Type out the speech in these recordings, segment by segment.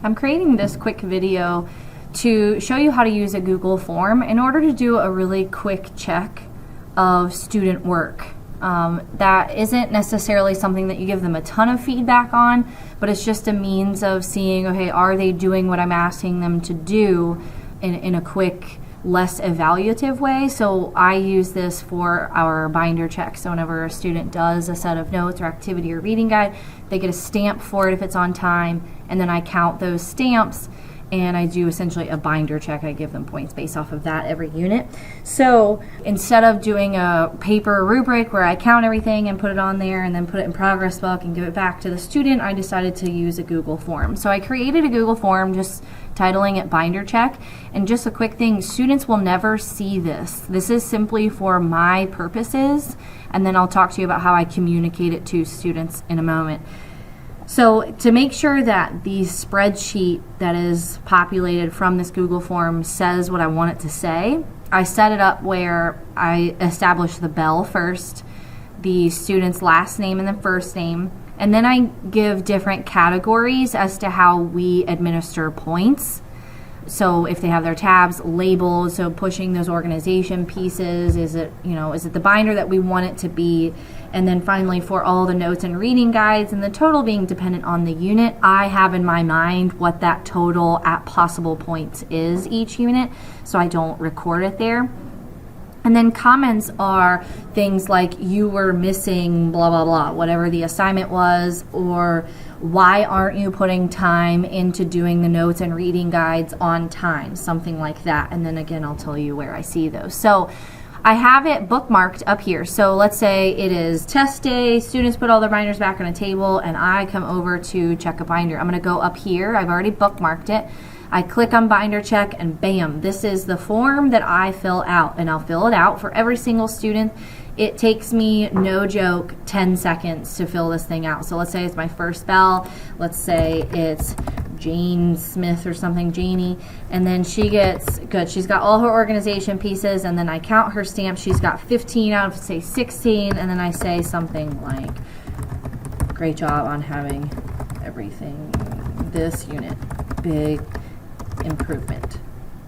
I'm creating this quick video to show you how to use a Google form in order to do a really quick check of student work. That isn't necessarily something that you give them a ton of feedback on, but it's just a means of seeing, okay, are they doing what I'm asking them to do in a quick, less evaluative way. So I use this for our binder check. So whenever a student does a set of notes or activity or reading guide, they get a stamp for it if it's on time, and then I count those stamps and I do essentially a binder check. I give them points based off of that every unit. So instead of doing a paper rubric where I count everything and put it on there and then put it in progress book and give it back to the student, I decided to use a Google form. So I created a Google form just titling it binder check. And just a quick thing, students will never see this. This is simply for my purposes, and then I'll talk to you about how I communicate it to students in a moment. So to make sure that the spreadsheet that is populated from this Google form says what I want it to say, I set it up where I establish the bell first, the student's last name and the first name, and then I give different categories as to how we administer points. So if they have their tabs labeled, so pushing those organization pieces, is it the binder that we want it to be? And then finally, for all the notes and reading guides and the total being dependent on the unit, I have in my mind what that total at possible points is each unit, so I don't record it there. And then comments are things like you were missing blah, blah, blah, whatever the assignment was, or why aren't you putting time into doing the notes and reading guides on time, something like that. And then again, I'll tell you where I see those. So I have it bookmarked up here. So let's say it is test day, students put all their binders back on a table, and I come over to check a binder. I'm gonna go up here, I've already bookmarked it. I click on binder check and bam, this is the form that I fill out, and I'll fill it out for every single student. It takes me, no joke, 10 seconds to fill this thing out. So let's say it's my first bell, let's say it's Jane Smith or something, Janie, and then she gets, good, she's got all her organization pieces, and then I count her stamps, she's got 15 out of, say, 16, and then I say something like, great job on having everything, this unit, big improvement,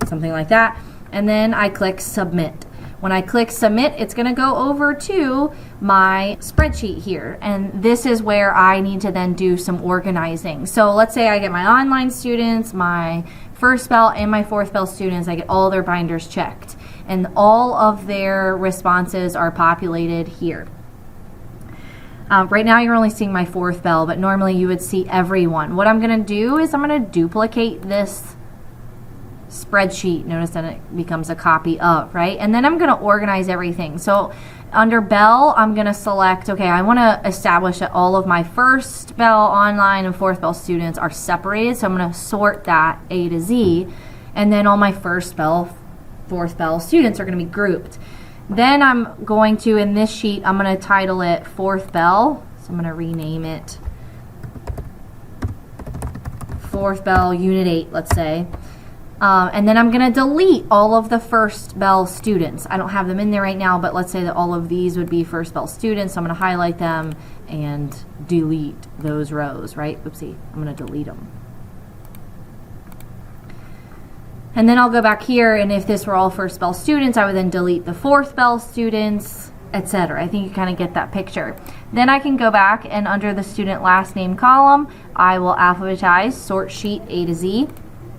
something like that, and then I click submit. When I click submit, it's going to go over to my spreadsheet here, and this is where I need to then do some organizing. So let's say I get my online students, my first bell and my fourth bell students, I get all their binders checked, and all of their responses are populated here. Right now you're only seeing my fourth bell, but normally you would see everyone. What I'm going to do is I'm going to duplicate this spreadsheet. Notice that it becomes a copy of, right? And then I'm going to organize everything. So under bell, I'm going to select, okay, I want to establish that all of my first bell online and fourth bell students are separated. So I'm going to sort that A to Z. And then all my first bell, fourth bell students are going to be grouped. Then I'm going to, in this sheet, I'm going to title it fourth bell. So I'm going to rename it fourth bell unit 8, let's say. And then I'm going to delete all of the first bell students. I don't have them in there right now, but let's say that all of these would be first bell students. So I'm going to highlight them and delete those rows, right? Oopsie, I'm going to delete them. And then I'll go back here, and if this were all first bell students, I would then delete the fourth bell students, etc. I think you kind of get that picture. Then I can go back, and under the student last name column, I will alphabetize, sort sheet A to Z.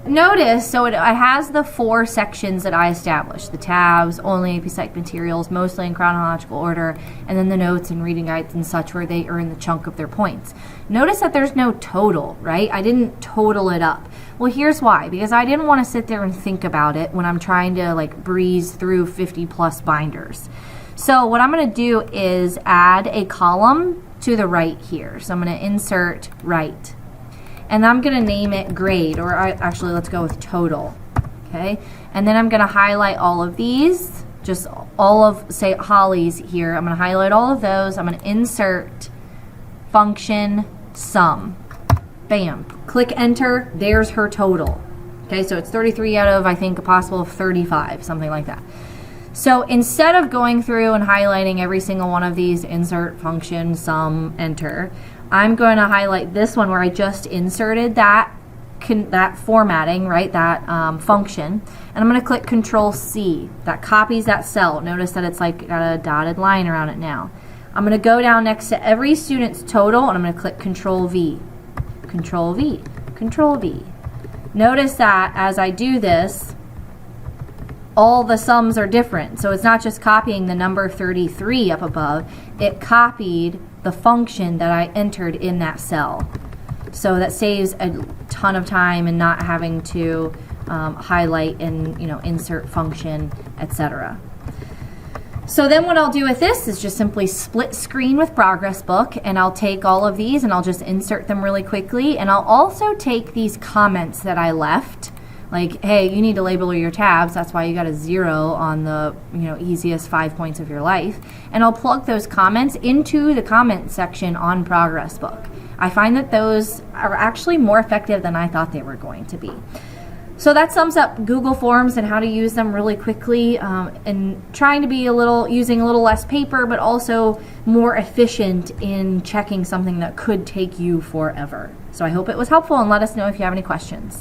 Notice, so it has the 4 sections that I established, the tabs, only AP Psych materials, mostly in chronological order, and then the notes and reading guides and such where they earn the chunk of their points. Notice that there's no total, right? I didn't total it up. Well, here's why, because I didn't want to sit there and think about it when I'm trying to like breeze through 50 plus binders. So what I'm going to do is add a column to the right here. So I'm going to insert right. And I'm going to name it grade, or actually let's go with total, okay? And then I'm going to highlight all of these, just all of, say, Holly's here. I'm going to highlight all of those. I'm going to insert function sum. Bam. Click enter. There's her total. Okay, so it's 33 out of, I think, a possible of 35, something like that. So instead of going through and highlighting every single one of these, insert function sum, enter, I'm going to highlight this one where I just inserted that that formatting, right, that function, and I'm going to click Control C. That copies that cell. Notice that it's like got a dotted line around it now. I'm going to go down next to every student's total, and I'm going to click Control V. Control V. Control V. Notice that as I do this, all the sums are different. So it's not just copying the number 33 up above, it copied the function that I entered in that cell. So that saves a ton of time and not having to highlight and insert function, etc. So then what I'll do with this is just simply split screen with Progress Book, and I'll take all of these and I'll just insert them really quickly, and I'll also take these comments that I left, like, hey, you need to label your tabs, that's why you got a 0 on the easiest 5 points of your life, and I'll plug those comments into the comment section on Progress Book. I find that those are actually more effective than I thought they were going to be. So that sums up Google Forms and how to use them really quickly, and trying to be using a little less paper, but also more efficient in checking something that could take you forever. So I hope it was helpful, and let us know if you have any questions.